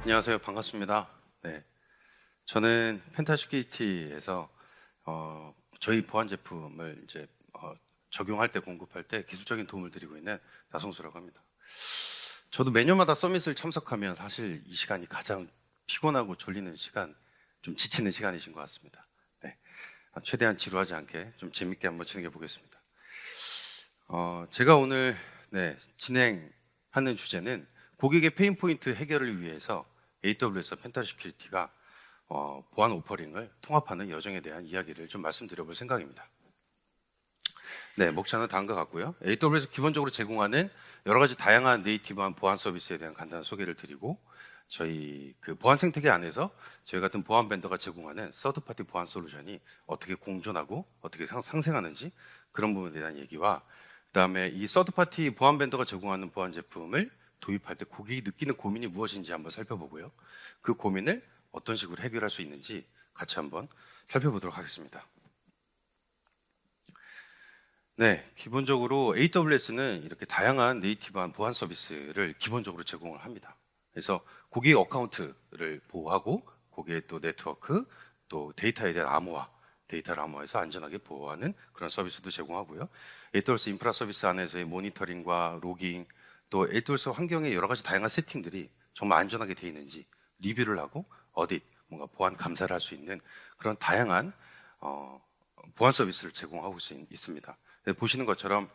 안녕하세요. 반갑습니다. 네, 저는 펜타시큐리티에서 저희 보안 제품을 이제 적용할 때 공급할 때 기술적인 도움을 드리고 있는 나성수라고 합니다. 저도 매년마다 서밋을 참석하면 사실 이 시간이 가장 피곤하고 졸리는 시간, 좀 지치는 시간이신 것 같습니다. 네, 최대한 지루하지 않게 좀 재밌게 한번 진행해 보겠습니다. 제가 오늘 진행하는 주제는 고객의 페인 포인트 해결을 위해서 AWS 펜타시큐리티가 보안 오퍼링을 통합하는 여정에 대한 이야기를 좀 말씀드려볼 생각입니다. 네, 목차는 다음과 같고요. AWS 기본적으로 제공하는 여러 가지 다양한 네이티브한 보안 서비스에 대한 간단한 소개를 드리고, 저희 그 보안 생태계 안에서 저희 같은 보안 벤더가 제공하는 서드파티 보안 솔루션이 어떻게 공존하고 어떻게 상생하는지 그런 부분에 대한 얘기와, 그다음에 이 서드파티 보안 벤더가 제공하는 보안 제품을 도입할 때 고객이 느끼는 고민이 무엇인지 한번 살펴보고요. 그 고민을 어떤 식으로 해결할 수 있는지 같이 한번 살펴보도록 하겠습니다. 네, 기본적으로 AWS는 이렇게 다양한 네이티브한 보안 서비스를 기본적으로 제공을 합니다. 그래서 고객 어카운트를 보호하고 고객의 또 네트워크, 또 데이터에 대한 암호화, 데이터를 암호화해서 안전하게 보호하는 그런 서비스도 제공하고요. AWS 인프라 서비스 안에서의 모니터링과 로깅, 또 AWS 환경의 여러 가지 다양한 세팅들이 정말 안전하게 되어 있는지 리뷰를 하고 어딧, 뭔가 보안 감사를 할 수 있는 그런 다양한 보안 서비스를 제공하고 있습니다. 네, 보시는 것처럼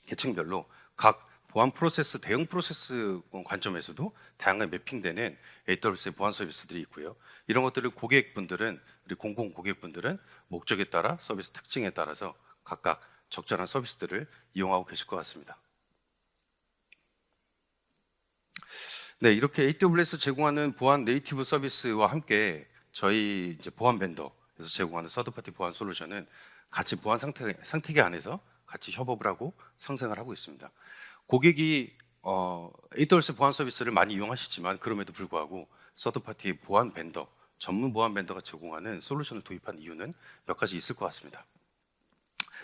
계층별로 각 보안 프로세스, 대응 프로세스 관점에서도 다양하게 매핑되는 AWS의 보안 서비스들이 있고요. 이런 것들을 고객분들은, 우리 공공 고객분들은 목적에 따라 서비스 특징에 따라서 각각 적절한 서비스들을 이용하고 계실 것 같습니다. 네, 이렇게 AWS 제공하는 보안 네이티브 서비스와 함께 저희 이제 보안 벤더에서 제공하는 서드파티 보안 솔루션은 같이 보안 상태계 안에서 같이 협업을 하고 상생을 하고 있습니다. 고객이 AWS 보안 서비스를 많이 이용하시지만 그럼에도 불구하고 서드파티 보안 벤더, 전문 보안 벤더가 제공하는 솔루션을 도입한 이유는 몇 가지 있을 것 같습니다.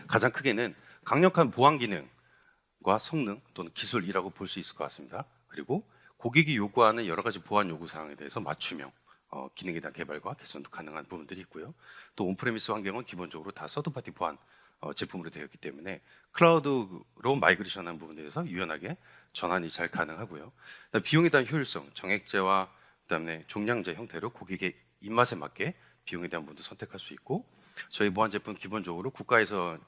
가장 크게는 강력한 보안 기능과 성능 또는 기술이라고 볼 수 있을 것 같습니다. 그리고 고객이 요구하는 여러 가지 보안 요구 사항에 대해서 맞춤형 기능에 대한 개발과 개선도 가능한 부분들이 있고요. 또 온프레미스 환경은 기본적으로 다 서드파티 보안 제품으로 되어 있기 때문에 클라우드로 마이그레이션한 부분에 대해서 유연하게 전환이 잘 가능하고요. 비용에 대한 효율성, 정액제와 그다음에 종량제 형태로 고객의 입맛에 맞게 비용에 대한 부분도 선택할 수 있고, 저희 보안 제품 기본적으로 국가에서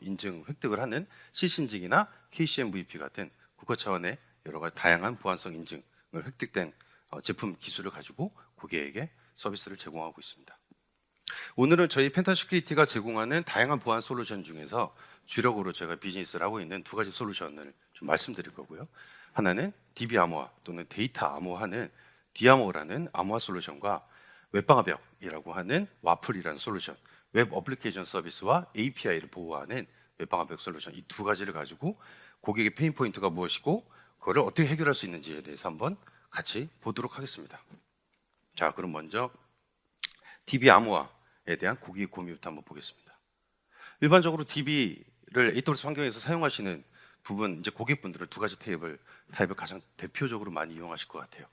인증 획득을 하는 CC인증이나 KCMVP 같은 국가 차원의 여러 가지 다양한 보안성 인증을 획득된 제품 기술을 가지고 고객에게 서비스를 제공하고 있습니다. 오늘은 저희 펜타시큐리티가 제공하는 다양한 보안 솔루션 중에서 주력으로 제가 비즈니스를 하고 있는 두 가지 솔루션을 좀 말씀드릴 거고요. 하나는 DB 암호화 또는 데이터 암호화하는 디암호라는 암호화 솔루션과 웹방화벽이라고 하는 와플이라는 솔루션, 웹 어플리케이션 서비스와 API를 보호하는 웹방화벽 솔루션, 이 두 가지를 가지고 고객의 페인 포인트가 무엇이고 그거를 어떻게 해결할 수 있는지에 대해서 한번 같이 보도록 하겠습니다. 자, 그럼 먼저 DB 암호화에 대한 고객 고민부터 한번 보겠습니다. 일반적으로 DB를 AWS 환경에서 사용하시는 부분, 이제 고객분들은 두 가지 타입을 가장 대표적으로 많이 이용하실 것 같아요.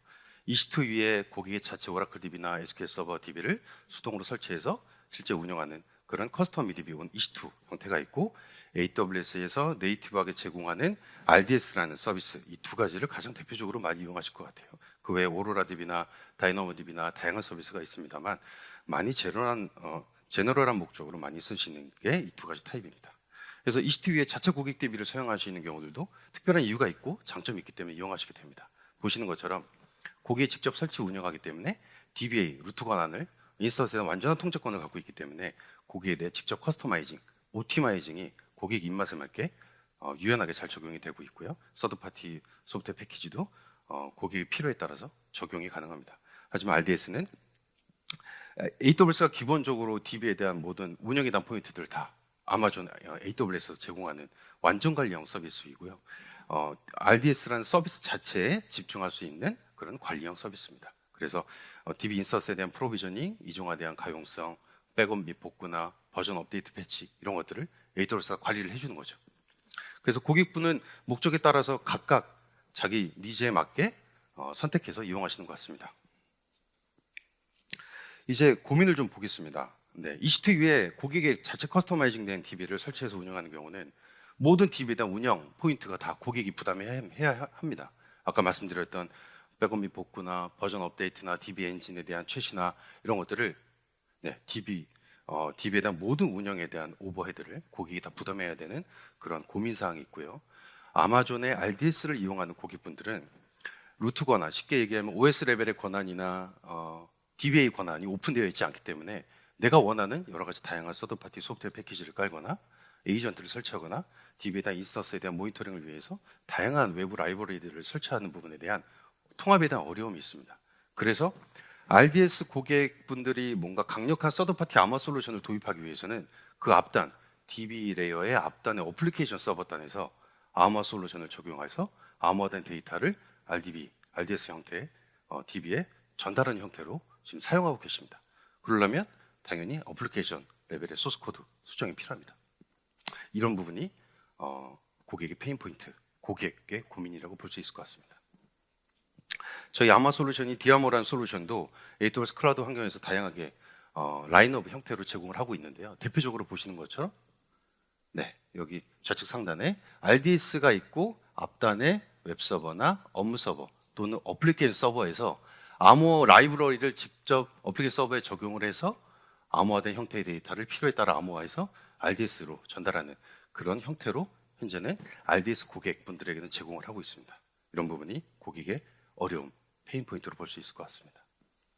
EC2 위에 고객의 자체 오라클 DB나 SQL 서버 DB를 수동으로 설치해서 실제 운영하는 그런 커스텀 DB 온 EC2 형태가 있고, AWS에서 네이티브하게 제공하는 RDS라는 서비스, 이 두 가지를 가장 대표적으로 많이 이용하실 것 같아요. 그 외에 오로라 DB나 다이너모 DB나 다양한 서비스가 있습니다만 많이 제너럴한 목적으로 많이 쓰시는 게 이 두 가지 타입입니다. 그래서 EC2 위에 자체 고객 DB를 사용하시는 경우들도 특별한 이유가 있고 장점이 있기 때문에 이용하시게 됩니다. 보시는 것처럼 고객이 직접 설치 운영하기 때문에 DBA 루트 권한을 인스턴스에 대한 완전한 통제권을 갖고 있기 때문에 고객에 대해 직접 커스터마이징, 오티마이징이 고객 입맛에 맞게 유연하게 잘 적용이 되고 있고요. 서드파티 소프트웨어 패키지도 고객의 필요에 따라서 적용이 가능합니다. 하지만 RDS는 AWS가 기본적으로 DB에 대한 모든 운영에 대한 포인트들 다 아마존 AWS에서 제공하는 완전 관리형 서비스이고요. RDS라는 서비스 자체에 집중할 수 있는 그런 관리형 서비스입니다. 그래서 DB 인서스에 대한 프로비저닝, 이중화에 대한 가용성, 백업 및 복구나 버전 업데이트 패치 이런 것들을 AWS가 관리를 해주는 거죠. 그래서 고객분은 목적에 따라서 각각 자기 니즈에 맞게 선택해서 이용하시는 것 같습니다. 이제 고민을 좀 보겠습니다. 네, EC2 위에 고객의 자체 커스터마이징된 DB를 설치해서 운영하는 경우는 모든 DB에 대한 운영 포인트가 다 고객이 부담해야 합니다. 아까 말씀드렸던 백업 및 복구나 버전 업데이트나 DB 엔진에 대한 최신화 이런 것들을 DB에 대한 모든 운영에 대한 오버헤드를 고객이 다 부담해야 되는 그런 고민사항이 있고요. 아마존의 RDS를 이용하는 고객분들은 루트 권한, 쉽게 얘기하면 OS 레벨의 권한이나 DBA 권한이 오픈되어 있지 않기 때문에 내가 원하는 여러 가지 다양한 서드파티 소프트웨어 패키지를 깔거나 에이전트를 설치하거나 DB에 대한 인스턴스에 대한 모니터링을 위해서 다양한 외부 라이브러리들을 설치하는 부분에 대한 통합에 대한 어려움이 있습니다. 그래서 RDS 고객분들이 뭔가 강력한 서드파티 아머 솔루션을 도입하기 위해서는 그 앞단, DB 레이어의 앞단의 어플리케이션 서버단에서 아머 솔루션을 적용해서 아머된 데이터를 RDS 형태의 DB에 전달하는 형태로 지금 사용하고 계십니다. 그러려면 당연히 어플리케이션 레벨의 소스 코드 수정이 필요합니다. 이런 부분이 고객의 페인 포인트, 고객의 고민이라고 볼 수 있을 것 같습니다. 저희 아마 솔루션이 디아모라는 솔루션도 AWS 클라우드 환경에서 다양하게 라인업 형태로 제공을 하고 있는데요. 대표적으로 보시는 것처럼 네, 여기 좌측 상단에 RDS가 있고 앞단에 웹서버나 업무 서버 또는 어플리케이션 서버에서 암호 라이브러리를 직접 어플리케이션 서버에 적용을 해서 암호화된 형태의 데이터를 필요에 따라 암호화해서 RDS로 전달하는 그런 형태로 현재는 RDS 고객분들에게는 제공을 하고 있습니다. 이런 부분이 고객의 어려움, 페인 포인트로 볼 수 있을 것 같습니다.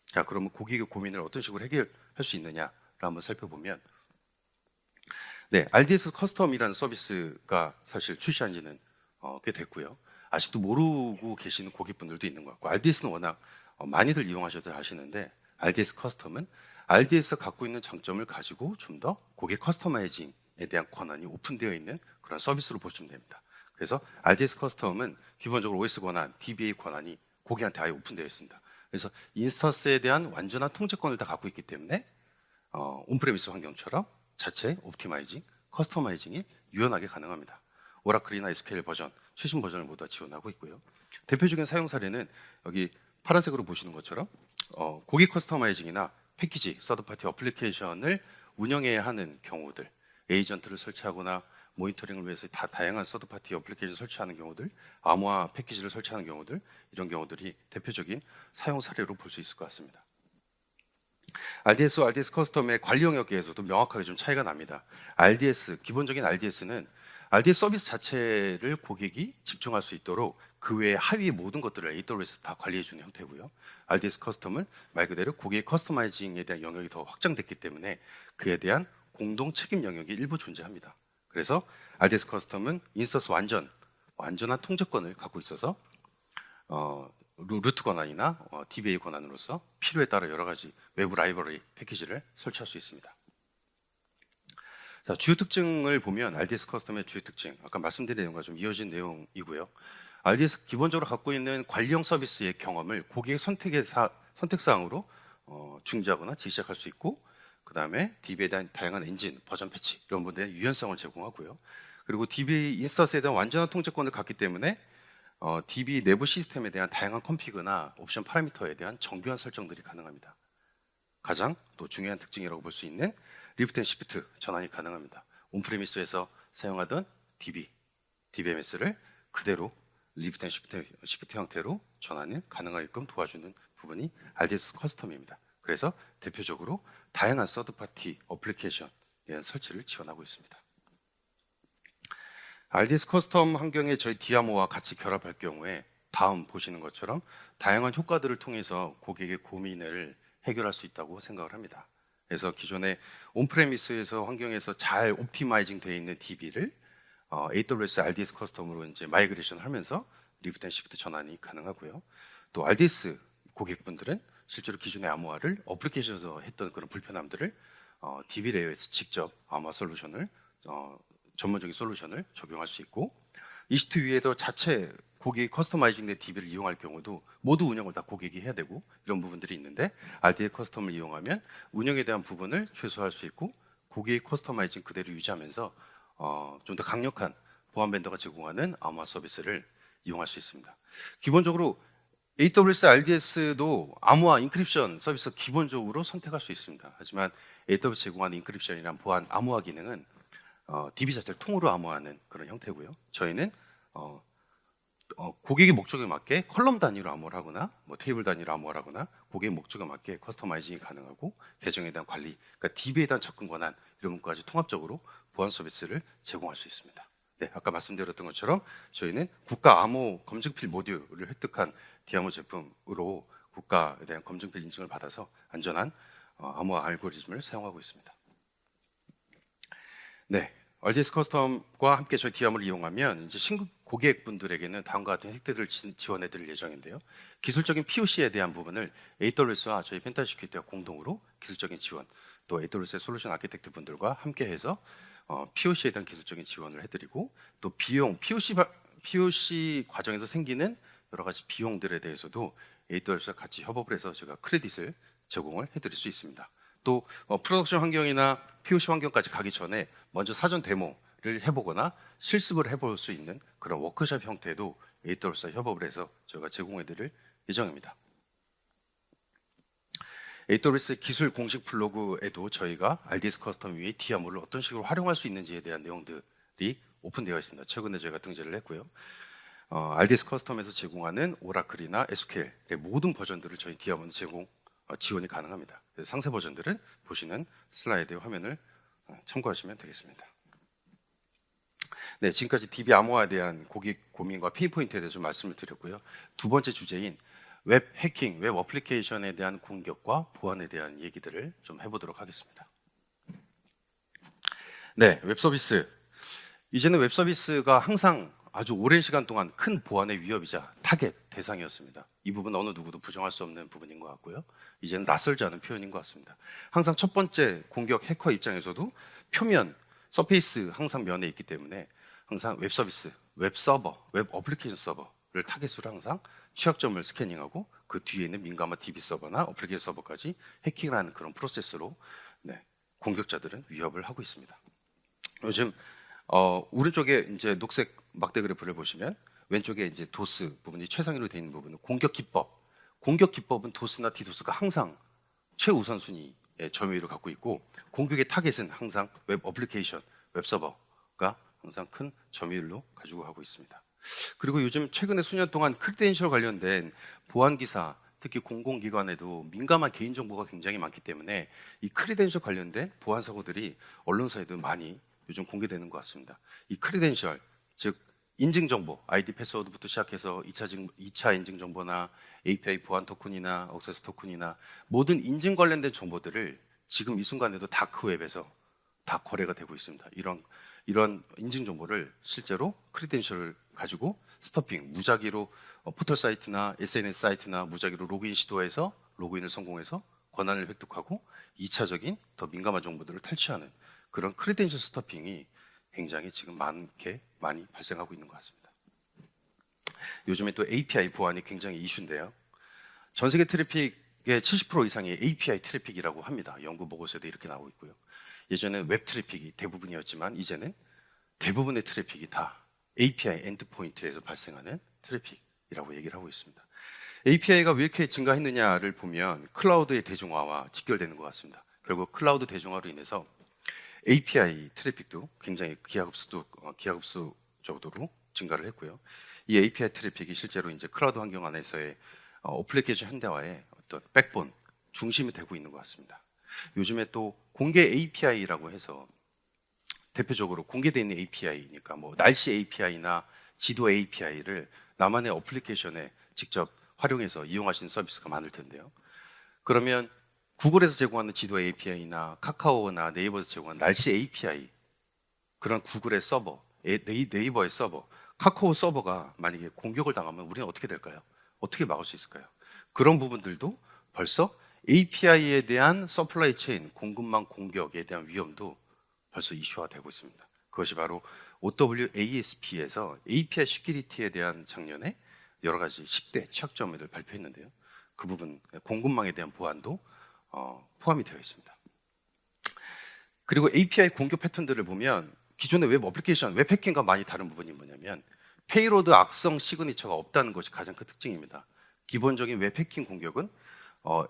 자, 그러면 고객의 고민을 어떤 식으로 해결할 수 있느냐를 한번 살펴보면 네, RDS 커스텀이라는 서비스가 사실 출시한 지는 꽤 됐고요. 아직도 모르고 계시는 고객분들도 있는 것 같고 RDS는 워낙 많이들 이용하셔서 아시는데 RDS 커스텀은 RDS가 갖고 있는 장점을 가지고 좀 더 고객 커스터마이징에 대한 권한이 오픈되어 있는 그런 서비스로 보시면 됩니다. 그래서 RDS 커스텀은 기본적으로 OS 권한, DBA 권한이 고객한테 아예 오픈되어 있습니다. 그래서 인스턴스에 대한 완전한 통제권을 다 갖고 있기 때문에 온프레미스 환경처럼 자체 옵티마이징, 커스터마이징이 유연하게 가능합니다. 오라클이나 SQL 버전, 최신 버전을 모두 다 지원하고 있고요. 대표적인 사용 사례는 여기 파란색으로 보시는 것처럼 고객 커스터마이징이나 패키지, 서드파티 어플리케이션을 운영해야 하는 경우들, 에이전트를 설치하거나 모니터링을 위해서 다양한 서드파티 어플리케이션 설치하는 경우들, 암호화 패키지를 설치하는 경우들, 이런 경우들이 대표적인 사용 사례로 볼 수 있을 것 같습니다. RDS와 RDS 커스텀의 관리 영역에서도 명확하게 좀 차이가 납니다. 기본적인 RDS는 RDS 서비스 자체를 고객이 집중할 수 있도록 그 외의 하위의 모든 것들을 AWS 다 관리해주는 형태고요. RDS 커스텀은 말 그대로 고객의 커스터마이징에 대한 영역이 더 확장됐기 때문에 그에 대한 공동 책임 영역이 일부 존재합니다. 그래서 RDS 커스텀은 인스턴스 완전한 통제권을 갖고 있어서 루트 권한이나 DBA 권한으로서 필요에 따라 여러 가지 외부 라이브러리 패키지를 설치할 수 있습니다. 자, 주요 특징을 보면 RDS 커스텀의 주요 특징, 아까 말씀드린 내용과 좀 이어진 내용이고요. RDS 기본적으로 갖고 있는 관리형 서비스의 경험을 고객의 선택사항으로 중지하거나 지시할 수 있고, 그 다음에 DB에 대한 다양한 엔진, 버전 패치 이런 부분에 대한 유연성을 제공하고요. 그리고 DB 인스턴스에 대한 완전한 통제권을 갖기 때문에 DB 내부 시스템에 대한 다양한 컴피그나 옵션 파라미터에 대한 정교한 설정들이 가능합니다. 가장 또 중요한 특징이라고 볼 수 있는 리프트 앤 시프트 전환이 가능합니다. 온프레미스에서 사용하던 DBMS를 그대로 리프트 앤 시프트 형태로 전환이 가능하게끔 도와주는 부분이 RDS 커스텀입니다. 그래서 대표적으로 다양한 서드파티 어플리케이션에 대한 설치를 지원하고 있습니다. RDS 커스텀 환경에 저희 디아모와 같이 결합할 경우에 다음 보시는 것처럼 다양한 효과들을 통해서 고객의 고민을 해결할 수 있다고 생각을 합니다. 그래서 기존의 온프레미스에서 환경에서 잘 옵티마이징 되어 있는 DB를 AWS RDS 커스텀으로 이제 마이그레이션 하면서 리프트 앤 시프트 전환이 가능하고요. 또 RDS 고객분들은 실제로 기존의 암호화를 어플리케이션에서 했던 그런 불편함들을 DB 레이어에서 직접 암호화 솔루션을 전문적인 솔루션을 적용할 수 있고, EC2 위에도 자체 고객이 커스터마이징된 DB를 이용할 경우도 모두 운영을 다 고객이 해야 되고 이런 부분들이 있는데 RDS 커스텀을 이용하면 운영에 대한 부분을 최소화할 수 있고 고객의 커스터마이징 그대로 유지하면서 좀 더 강력한 보안 벤더가 제공하는 암호화 서비스를 이용할 수 있습니다. 기본적으로 AWS RDS도 암호화 인크립션 서비스 기본적으로 선택할 수 있습니다. 하지만 AWS 제공하는 인크립션이란 보안 암호화 기능은 DB 자체를 통으로 암호화하는 그런 형태고요. 저희는 고객의 목적에 맞게 컬럼 단위로 암호를 하거나 뭐 테이블 단위로 암호를 하거나 고객의 목적에 맞게 커스터마이징이 가능하고 계정에 대한 관리, 그러니까 DB에 대한 접근 권한 이런 것까지 통합적으로 보안 서비스를 제공할 수 있습니다. 네, 아까 말씀드렸던 것처럼 저희는 국가 암호 검증필 모듈을 획득한 디아모 제품으로 국가에 대한 검증필 인증을 받아서 안전한 암호화 알고리즘을 사용하고 있습니다. 네, RDS 커스텀과 함께 저희 디아모를 이용하면 이제 신규 고객분들에게는 다음과 같은 혜택들을 지원해 드릴 예정인데요. 기술적인 POC에 대한 부분을 AWS와 저희 펜타시큐리티와 공동으로 기술적인 지원, 또 AWS 솔루션 아키텍트 분들과 함께 해서 POC에 대한 기술적인 지원을 해드리고, 또 비용, POC 과정에서 생기는 여러 가지 비용들에 대해서도 AWS와 같이 협업을 해서 제가 크레딧을 제공을 해드릴 수 있습니다. 또 프로덕션 환경이나 POC 환경까지 가기 전에 먼저 사전 데모를 해보거나 실습을 해볼 수 있는 그런 워크숍 형태도 AWS와 협업을 해서 저희가 제공해드릴 예정입니다. AWS 기술 공식 블로그에도 저희가 RDS 커스텀 위에 디아모를 어떤 식으로 활용할 수 있는지에 대한 내용들이 오픈되어 있습니다. 최근에 저희가 등재를 했고요. RDS 커스텀에서 제공하는 오라클이나 SQL의 모든 버전들을 저희 디아모는 지원이 가능합니다. 상세 버전들은 보시는 슬라이드 화면을 참고하시면 되겠습니다. 네, 지금까지 DB 암호화에 대한 고객 고민과 페인포인트에 대해서 좀 말씀을 드렸고요. 두 번째 주제인 웹 해킹, 웹 어플리케이션에 대한 공격과 보안에 대한 얘기들을 좀 해보도록 하겠습니다. 네, 웹 서비스. 이제는 웹 서비스가 항상 아주 오랜 시간 동안 큰 보안의 위협이자 타겟 대상이었습니다. 이 부분 어느 누구도 부정할 수 없는 부분인 것 같고요. 이제는 낯설지 않은 표현인 것 같습니다. 항상 첫 번째 공격 해커 입장에서도 표면, 서페이스 항상 면에 있기 때문에 항상 웹 서비스, 웹 서버, 웹 어플리케이션 서버를 타겟으로 항상 취약점을 스캐닝하고 그 뒤에 있는 민감한 DB 서버나 어플리케이션 서버까지 해킹을 하는 그런 프로세스로 공격자들은 위협을 하고 있습니다. 요즘 오른쪽에 이제 녹색 막대 그래프를 보시면 왼쪽에 이제 도스 부분이 최상위로 되어 있는 부분은 공격 기법. 공격 기법은 도스나 디도스가 항상 최우선 순위의 점유율을 갖고 있고, 공격의 타겟은 항상 웹 어플리케이션, 웹 서버가 항상 큰 점유율로 가지고 가고 있습니다. 그리고 요즘 최근에 수년 동안 크리덴셜 관련된 보안 기사, 특히 공공기관에도 민감한 개인정보가 굉장히 많기 때문에 이 크리덴셜 관련된 보안 사고들이 언론사에도 많이 요즘 공개되는 것 같습니다. 이 크리덴셜, 즉 인증 정보, 아이디 패스워드부터 시작해서 2차 인증 정보나 API 보안 토큰이나 억세스 토큰이나 모든 인증 관련된 정보들을 지금 이 순간에도 다크웹에서 다 거래가 되고 있습니다. 이런 인증 정보를 실제로 크리덴셜을 가지고 스토핑, 무작위로 포털 사이트나 SNS 사이트나 무작위로 로그인 시도해서 로그인을 성공해서 권한을 획득하고 2차적인 더 민감한 정보들을 탈취하는 그런 크리덴셜 스토핑이 굉장히 지금 많이 발생하고 있는 것 같습니다. 요즘에 또 API 보안이 굉장히 이슈인데요. 전 세계 트래픽의 70% 이상이 API 트래픽이라고 합니다. 연구 보고서에도 이렇게 나오고 있고요. 예전에는 웹 트래픽이 대부분이었지만 이제는 대부분의 트래픽이 다 API 엔드포인트에서 발생하는 트래픽이라고 얘기를 하고 있습니다. API가 왜 이렇게 증가했느냐를 보면 클라우드의 대중화와 직결되는 것 같습니다. 결국 클라우드 대중화로 인해서 API 트래픽도 굉장히 기하급수 정도로 증가를 했고요. 이 API 트래픽이 실제로 이제 클라우드 환경 안에서의 어플리케이션 현대화의 어떤 백본 중심이 되고 있는 것 같습니다. 요즘에 또 공개 API라고 해서 대표적으로 공개되어 있는 API니까 뭐 날씨 API나 지도 API를 나만의 어플리케이션에 직접 활용해서 이용하시는 서비스가 많을 텐데요. 그러면 구글에서 제공하는 지도 API나 카카오나 네이버에서 제공하는 날씨 API, 그런 구글의 서버, 네이버의 서버, 카카오 서버가 만약에 공격을 당하면 우리는 어떻게 될까요? 어떻게 막을 수 있을까요? 그런 부분들도 벌써 API에 대한 서플라이 체인, 공급망 공격에 대한 위험도 벌써 이슈화되고 있습니다. 그것이 바로 OWASP에서 API 시큐리티에 대한 작년에 여러 가지 10대 취약점을 발표했는데요. 그 부분 공급망에 대한 보안도 포함이 되어 있습니다. 그리고 API 공격 패턴들을 보면 기존의 웹 어플리케이션, 웹 해킹과 많이 다른 부분이 뭐냐면 페이로드 악성 시그니처가 없다는 것이 가장 큰 특징입니다. 기본적인 웹 해킹 공격은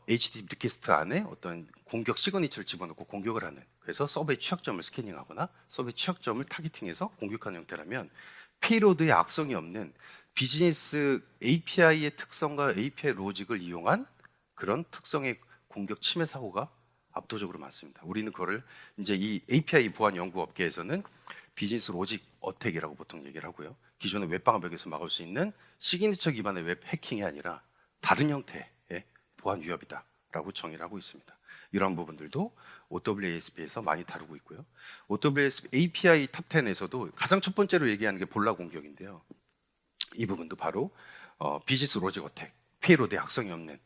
HTTP 리퀘스트 안에 어떤 공격 시그니처를 집어넣고 공격을 하는, 그래서 서버의 취약점을 스캐닝하거나 서버의 취약점을 타겟팅해서 공격하는 형태라면, 페이로드의 악성이 없는 비즈니스 API의 특성과 API 로직을 이용한 그런 특성의 공격 침해 사고가 압도적으로 많습니다. 우리는 그거를 이제 이 API 보안 연구 업계에서는 비즈니스 로직 어택이라고 보통 얘기를 하고요. 기존의 웹방어벽에서 막을 수 있는 시그니처 기반의 웹 해킹이 아니라 다른 형태의 보안 위협이다라고 정의를 하고 있습니다. 이러한 부분들도 OWASP에서 많이 다루고 있고요. OWASP API 탑 10에서도 가장 첫 번째로 얘기하는 게 볼라 공격인데요. 이 부분도 바로 비즈니스 로직 어택, 페이로드의 악성이 없는,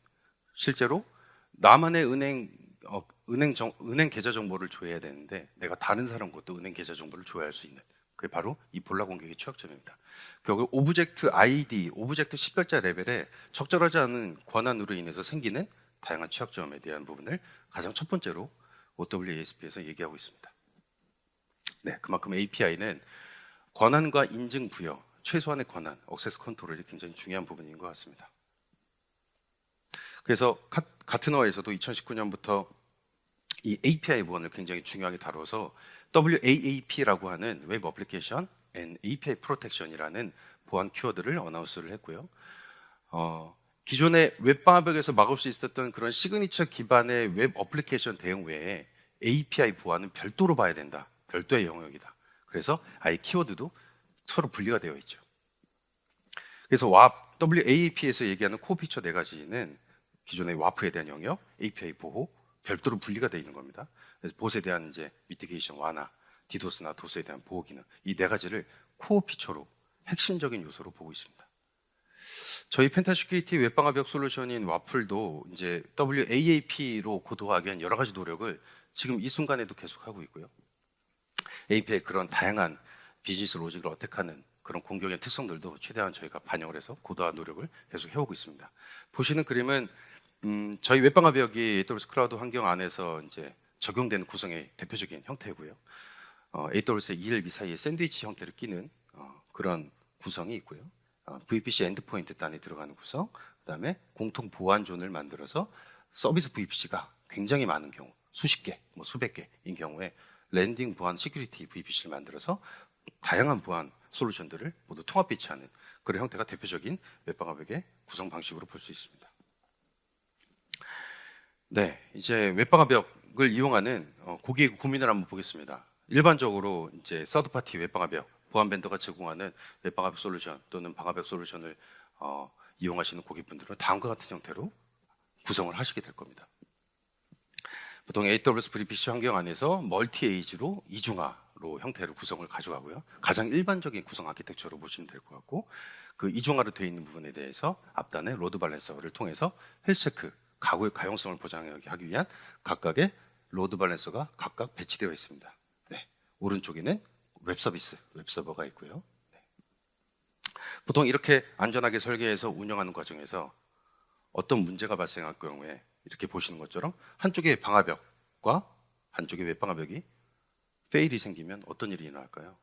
실제로 나만의 은행 계좌 정보를 조회해야 되는데 내가 다른 사람 것도 은행 계좌 정보를 조회할 수 있는, 그게 바로 이 볼라 공격의 취약점입니다. 결국 오브젝트 ID, 오브젝트 식별자 레벨에 적절하지 않은 권한으로 인해서 생기는 다양한 취약점에 대한 부분을 가장 첫 번째로 OWASP에서 얘기하고 있습니다. 네, 그만큼 API는 권한과 인증 부여, 최소한의 권한, 액세스 컨트롤이 굉장히 중요한 부분인 것 같습니다. 그래서 가트너에서도 2019년부터 이 API 보안을 굉장히 중요하게 다뤄서 WAAP라고 하는 웹 어플리케이션 앤 API 프로텍션이라는 보안 키워드를 어나운스를 했고요. 기존의 웹방어벽에서 막을 수 있었던 그런 시그니처 기반의 웹 어플리케이션 대응 외에 API 보안은 별도로 봐야 된다. 별도의 영역이다. 그래서 아예 키워드도 서로 분리가 되어 있죠. 그래서 WAAP에서 얘기하는 코어 피처 4가지는 기존의 와프에 대한 영역, API 보호, 별도로 분리가 되어 있는 겁니다. 그래서 봇에 대한 이제 미티게이션 완화, 디도스나 도스에 대한 보호 기능, 이 4가지를 코어 피처로, 핵심적인 요소로 보고 있습니다. 저희 펜타시큐리티 웹방어벽 솔루션인 와플도 이제 WAAP로 고도화하기 위한 여러 가지 노력을 지금 이 순간에도 계속하고 있고요. API의 그런 다양한 비즈니스 로직을 어택하는 그런 공격의 특성들도 최대한 저희가 반영을 해서 고도화 노력을 계속 해오고 있습니다. 보시는 그림은 저희 웹방어벽이 AWS 클라우드 환경 안에서 이제 적용되는 구성의 대표적인 형태고요. AWS 212 사이에 샌드위치 형태를 끼는 그런 구성이 있고요. VPC 엔드포인트 단에 들어가는 구성, 그다음에 공통 보안 존을 만들어서 서비스 VPC가 굉장히 많은 경우, 수십 개, 뭐 수백 개인 경우에 랜딩 보안 시큐리티 VPC를 만들어서 다양한 보안 솔루션들을 모두 통합 배치하는 그런 형태가 대표적인 웹방어벽의 구성 방식으로 볼 수 있습니다. 네, 이제 웹방어벽을 이용하는 고객의 고민을 한번 보겠습니다. 일반적으로 이제 서드파티 웹방어벽, 보안 벤더가 제공하는 웹방어벽 솔루션 또는 방어벽 솔루션을 이용하시는 고객분들은 다음과 같은 형태로 구성을 하시게 될 겁니다. 보통 AWS VPC 환경 안에서 멀티 에이지로 이중화로 형태로 구성을 가져가고요. 가장 일반적인 구성 아키텍처로 보시면 될 것 같고, 그 이중화로 되어 있는 부분에 대해서 앞단에 로드 밸런서를 통해서 헬스체크, 가용성을 보장하기 위한 각각의 로드 밸런서가 각각 배치되어 있습니다. 네. 오른쪽에는 웹서비스, 웹서버가 있고요. 네. 보통 이렇게 안전하게 설계해서 운영하는 과정에서 어떤 문제가 발생할 경우에 이렇게 보시는 것처럼 한쪽에 방화벽과 한쪽에 웹방화벽이 페일이 생기면 어떤 일이 일어날까요?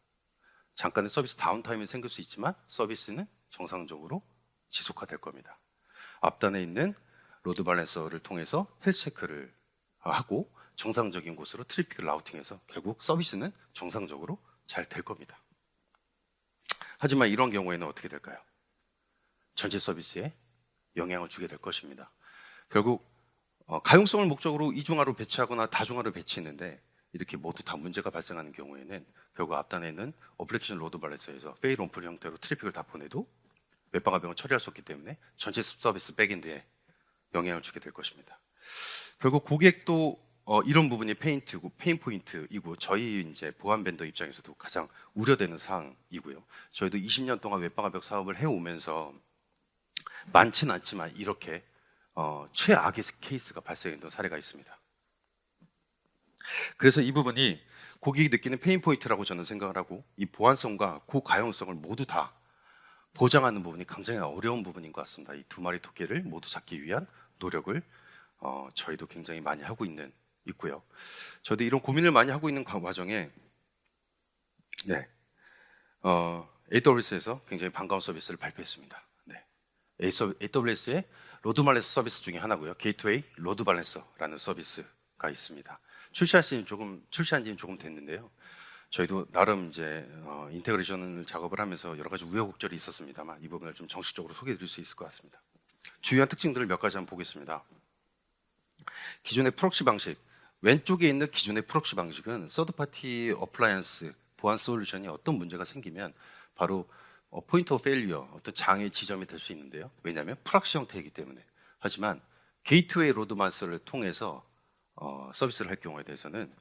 잠깐의 서비스 다운타임이 생길 수 있지만 서비스는 정상적으로 지속화될 겁니다. 앞단에 있는 로드 밸런서를 통해서 헬스 체크를 하고 정상적인 곳으로 트래픽을 라우팅해서 결국 서비스는 정상적으로 잘 될 겁니다. 하지만 이런 경우에는 어떻게 될까요? 전체 서비스에 영향을 주게 될 것입니다. 결국 가용성을 목적으로 이중화로 배치하거나 다중화로 배치했는데 이렇게 모두 다 문제가 발생하는 경우에는 결국 앞단에 있는 어플리케이션 로드 밸런서에서 페일 온풀 형태로 트래픽을 다 보내도 웹방어벽은 처리할 수 없기 때문에 전체 서비스 백엔드에 영향을 주게 될 것입니다. 결국 고객도 이런 부분이 페인 포인트이고 저희 이제 보안 벤더 입장에서도 가장 우려되는 사항이고요. 저희도 20년 동안 웹방어벽 사업을 해오면서 많지는 않지만 이렇게 최악의 케이스가 발생했던 사례가 있습니다. 그래서 이 부분이 고객이 느끼는 페인 포인트라고 저는 생각을 하고, 이 보안성과 고가용성을 모두 다 보장하는 부분이 굉장히 어려운 부분인 것 같습니다. 이 두 마리 토끼를 모두 잡기 위한 노력을 저희도 굉장히 많이 하고 있고요. 저도 이런 고민을 많이 하고 있는 과정에 AWS에서 굉장히 반가운 서비스를 발표했습니다. 네. AWS의 로드 밸런서 서비스 중에 하나고요. 게이트웨이 로드 밸런서라는 서비스가 있습니다. 출시한 지는 조금 됐는데요. 저희도 나름 이제 인테그레이션 작업을 하면서 여러 가지 우여곡절이 있었습니다만 이 부분을 좀 정식적으로 소개해드릴 수 있을 것 같습니다. 주요한 특징들을 몇 가지 한번 보겠습니다. 기존의 프록시 방식, 왼쪽에 있는 기존의 프록시 방식은 서드파티 어플라이언스 보안 솔루션이 어떤 문제가 생기면 바로 포인트 오브 페일리어, 어떤 장애 지점이 될 수 있는데요. 왜냐하면 프락시 형태이기 때문에. 하지만 게이트웨이 로드 밸런서를 통해서 서비스를 할 경우에 대해서는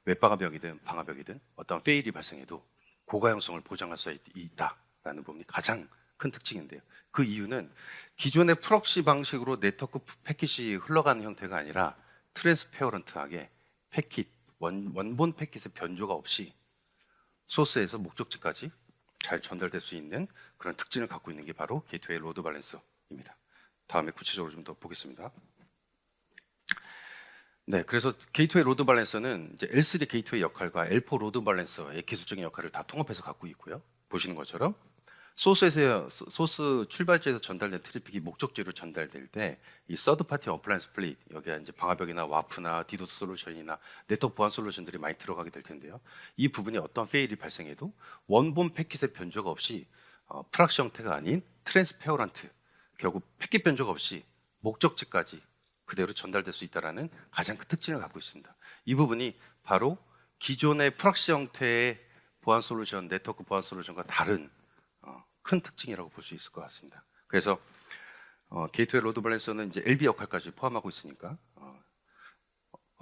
웹방화벽이든 방화벽이든 어떤 페일이 발생해도 고가용성을 보장할 수 있다라는 부분이 가장 큰 특징인데요. 그 이유는 기존의 프록시 방식으로 네트워크 패킷이 흘러가는 형태가 아니라 트랜스페어런트하게 원본 패킷의 변조가 없이 소스에서 목적지까지 잘 전달될 수 있는 그런 특징을 갖고 있는 게 바로 게이트웨이 로드 밸런서입니다. 다음에 구체적으로 좀 더 보겠습니다. 네, 그래서 게이트웨이 로드 밸런서는 이제 L3 게이트웨이 역할과 L4 로드 밸런서의 기술적인 역할을 다 통합해서 갖고 있고요. 보시는 것처럼 소스 출발지에서 전달된 트래픽이 목적지로 전달될 때 이 서드 파티 어플라이언스 플릿, 여기에 이제 방화벽이나 와프나 디도스 솔루션이나 네트워크 보안 솔루션들이 많이 들어가게 될 텐데요. 이 부분이 어떤 페일이 발생해도 원본 패킷의 변조가 없이 프락시 형태가 아닌 트랜스페어런트, 결국 패킷 변조가 없이 목적지까지 그대로 전달될 수 있다는 가장 큰 특징을 갖고 있습니다. 이 부분이 바로 기존의 프락시 형태의 보안 솔루션, 네트워크 보안 솔루션과 다른 큰 특징이라고 볼 수 있을 것 같습니다. 그래서 게이트웨이 로드 밸런서는 이제 LB 역할까지 포함하고 있으니까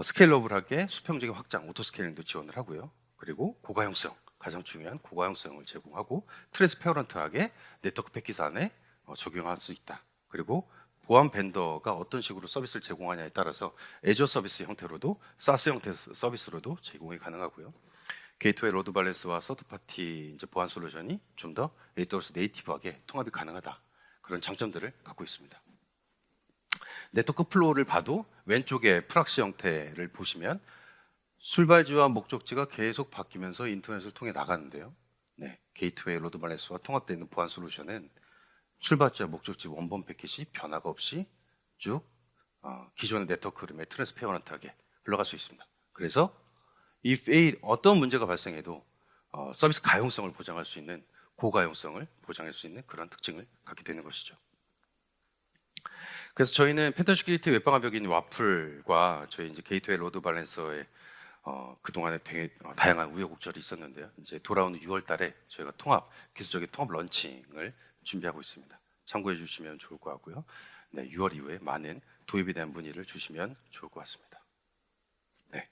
스케일러블하게 수평적인 확장, 오토 스케일링도 지원을 하고요. 그리고 고가용성, 가장 중요한 고가용성을 제공하고 트랜스페어런트하게 네트워크 패킷 안에 적용할 수 있다. 그리고 보안 벤더가 어떤 식으로 서비스를 제공하냐에 따라서 애저 서비스 형태로도 사스 형태 서비스로도 제공이 가능하고요. 게이트웨이 로드 밸런서와 서드파티 이제 보안 솔루션이 좀 더 AWS 네이티브하게 통합이 가능하다. 그런 장점들을 갖고 있습니다. 네트워크 플로우를 봐도 왼쪽에 프락시 형태를 보시면 출발지와 목적지가 계속 바뀌면서 인터넷을 통해 나가는데요. 네, 게이트웨이 로드 밸런서와 통합되어 있는 보안 솔루션은 출발지와 목적지 원본 패킷이 변화가 없이 쭉 기존의 네트워크 흐름에 트랜스페어런트하게 흘러갈 수 있습니다. 그래서 이 페일 어떤 문제가 발생해도 서비스 가용성을 보장할 수 있는 고가용성을 보장할 수 있는 그런 특징을 갖게 되는 것이죠. 그래서 저희는 펜타곤 시큐리티 웹방화벽인 와플과 저희 이제 게이트웨이 로드 밸런서의 그동안에 되게 다양한 우여곡절이 있었는데요. 이제 돌아오는 6월달에 저희가 기술적인 통합 런칭을 준비하고 있습니다. 참고해 주시면 좋을 것 같고요. 네, 6월 이후에 많은 도입에 대한 문의를 주시면 좋을 것 같습니다. 네.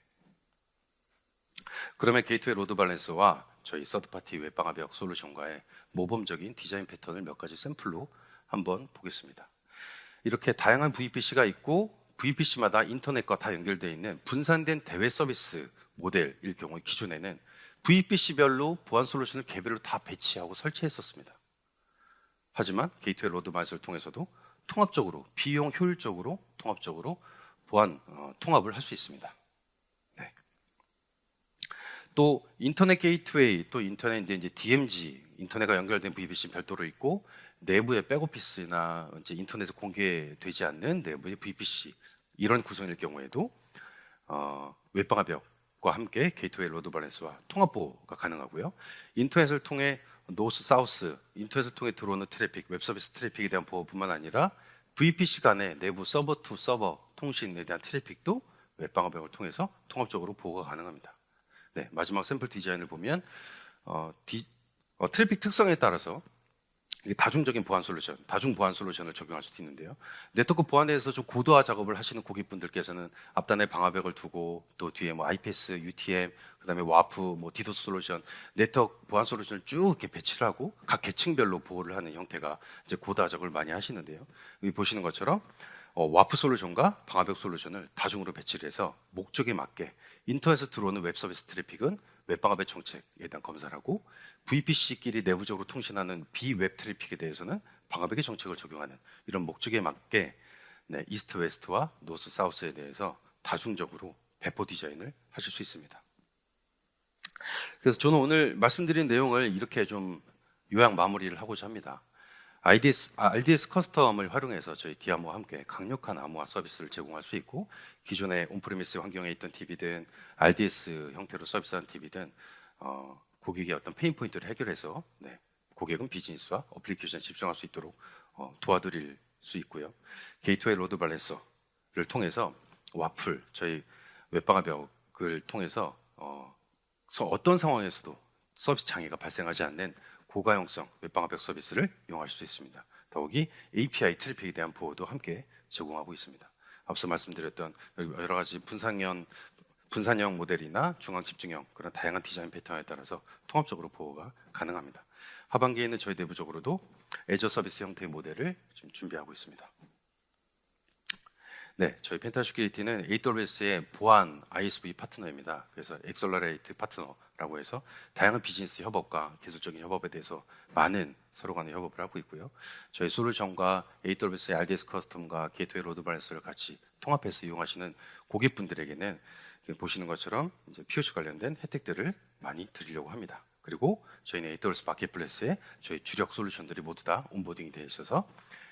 그러면 게이트웨이 로드 밸런서와 저희 서드파티 웹방화벽 솔루션과의 모범적인 디자인 패턴을 몇 가지 샘플로 한번 보겠습니다. 이렇게 다양한 VPC가 있고 VPC마다 인터넷과 다 연결되어 있는 분산된 대외 서비스 모델일 경우 기존에는 VPC별로 보안 솔루션을 개별로 다 배치하고 설치했었습니다. 하지만 게이트웨이 로드 밸런서를 통해서도 통합적으로 비용 효율적으로 통합적으로 보안 통합을 할 수 있습니다. 네. 또 인터넷 게이트웨이 또 인터넷 이제 DMZ 인터넷과 연결된 VPC 별도로 있고 내부의 백오피스나 이제 인터넷에 공개되지 않는 내부의 VPC 이런 구성일 경우에도 웹방화벽과 함께 게이트웨이 로드 밸런서와 통합 보호가 가능하고요. 인터넷을 통해 노스, 사우스, 인터넷을 통해 들어오는 트래픽, 웹 서비스 트래픽에 대한 보호뿐만 아니라 VPC 간의 내부 서버 투 서버 통신에 대한 트래픽도 웹방화벽을 통해서 통합적으로 보호가 가능합니다. 네, 마지막 샘플 디자인을 보면 트래픽 특성에 따라서 다중적인 보안 솔루션, 다중 보안 솔루션을 적용할 수도 있는데요. 네트워크 보안에 대해서 좀 고도화 작업을 하시는 고객분들께서는 앞단에 방화벽을 두고 또 뒤에 뭐 IPS, UTM, 그다음에 와프, 뭐 디도스 솔루션, 네트워크 보안 솔루션을 쭉 이렇게 배치를 하고 각 계층별로 보호를 하는 형태가 이제 고도화 작업을 많이 하시는데요. 여기 보시는 것처럼 와프 솔루션과 방화벽 솔루션을 다중으로 배치를 해서 목적에 맞게 인터넷에서 들어오는 웹 서비스 트래픽은 웹방화벽 정책에 대한 검사를 하고 VPC끼리 내부적으로 통신하는 비웹 트래픽에 대해서는 방화벽의 정책을 적용하는 이런 목적에 맞게 이스트 웨스트와 노스 사우스에 대해서 다중적으로 배포 디자인을 하실 수 있습니다. 그래서 저는 오늘 말씀드린 내용을 이렇게 좀 요약 마무리를 하고자 합니다. RDS 커스텀을 활용해서 저희 디아모와 함께 강력한 암호화 서비스를 제공할 수 있고, 기존의 온프리미스 환경에 있던 DB든 RDS 형태로 서비스한 DB든 고객의 어떤 페인 포인트를 해결해서 고객은 비즈니스와 어플리케이션에 집중할 수 있도록 도와드릴 수 있고요. 게이트웨이 로드 밸런서를 통해서 와플, 저희 웹방화벽을 통해서 어떤 상황에서도 서비스 장애가 발생하지 않는 고가용성 웹방화벽 서비스를 이용할 수 있습니다. 더욱이 API 트래픽에 대한 보호도 함께 제공하고 있습니다. 앞서 말씀드렸던 여러 가지 분산형 모델이나 중앙 집중형 그런 다양한 디자인 패턴에 따라서 통합적으로 보호가 가능합니다. 하반기에는 저희 내부적으로도 애저 서비스 형태의 모델을 지금 준비하고 있습니다. 네, 저희 펜타시큐리티는 AWS의 보안 ISV 파트너입니다. 그래서 엑셀러레이트 파트너라고 해서 다양한 비즈니스 협업과 기술적인 협업에 대해서 많은 서로 간의 협업을 하고 있고요. 저희 솔루션과 AWS의 RDS 커스텀과 게이트웨이 로드 밸런스를 같이 통합해서 이용하시는 고객분들에게는 보시는 것처럼 이제 POC 관련된 혜택들을 많이 드리려고 합니다. 그리고 저희는 AWS 마켓플레이스에 저희 주력 솔루션들이 모두 다 온보딩이 되어 있어서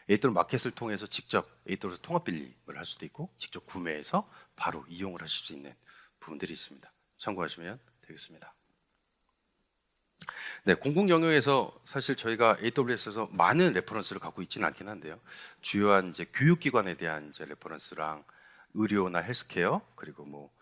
AWS 마켓을 통해서 직접 AWS 통합 빌림을 할 수도 있고 직접 구매해서 바로 이용을 하실 수 있는 부분들이 있습니다. 참고하시면 되겠습니다. 네, 공공 영역에서 사실 저희가 AWS에서 많은 레퍼런스를 갖고 있지는 않긴 한데요. 주요한 이제 교육기관에 대한 이제 레퍼런스랑 의료나 헬스케어 그리고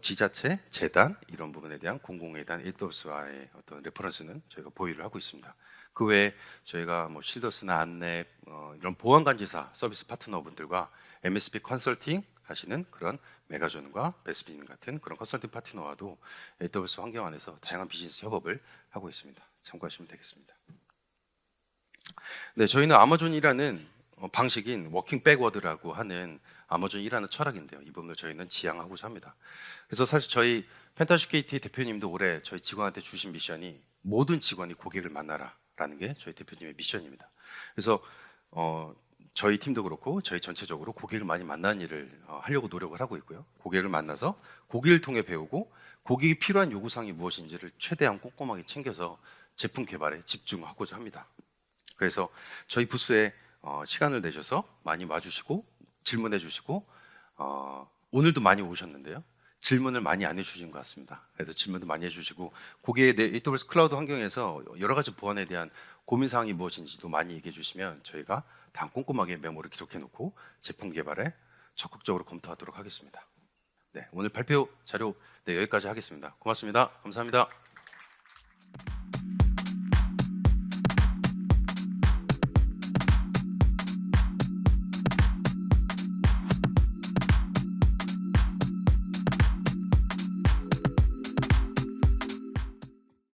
지자체, 재단 이런 부분에 대한 공공에 대한 AWS와의 어떤 레퍼런스는 저희가 보유를 하고 있습니다. 그 외에 저희가 실더스나 안랩 이런 보안관제사 서비스 파트너분들과 MSP 컨설팅 하시는 그런 메가존과 베스핀 같은 그런 컨설팅 파트너와도 AWS 환경 안에서 다양한 비즈니스 협업을 하고 있습니다. 참고하시면 되겠습니다. 네, 저희는 아마존이라는 방식인 워킹 백워드라고 하는 아마존이라는 철학인데요. 이 부분을 저희는 지향하고자 합니다. 그래서 사실 저희 펜타시큐리티 대표님도 올해 저희 직원한테 주신 미션이 모든 직원이 고객을 만나라라는 게 저희 대표님의 미션입니다. 그래서 저희 팀도 그렇고 저희 전체적으로 고객을 많이 만나는 일을 하려고 노력을 하고 있고요. 고객을 만나서 고객을 통해 배우고 고객이 필요한 요구사항이 무엇인지를 최대한 꼼꼼하게 챙겨서 제품 개발에 집중하고자 합니다. 그래서 저희 부스에 시간을 내셔서 많이 와주시고 질문해 주시고 오늘도 많이 오셨는데요. 질문을 많이 안 해주신 것 같습니다. 그래서 질문도 많이 해주시고 고객의 AWS 클라우드 환경에서 여러 가지 보안에 대한 고민사항이 무엇인지도 많이 얘기해 주시면 저희가 다 꼼꼼하게 메모를 기록해 놓고 제품 개발에 적극적으로 검토하도록 하겠습니다. 네, 오늘 발표 자료 여기까지 하겠습니다. 고맙습니다. 감사합니다.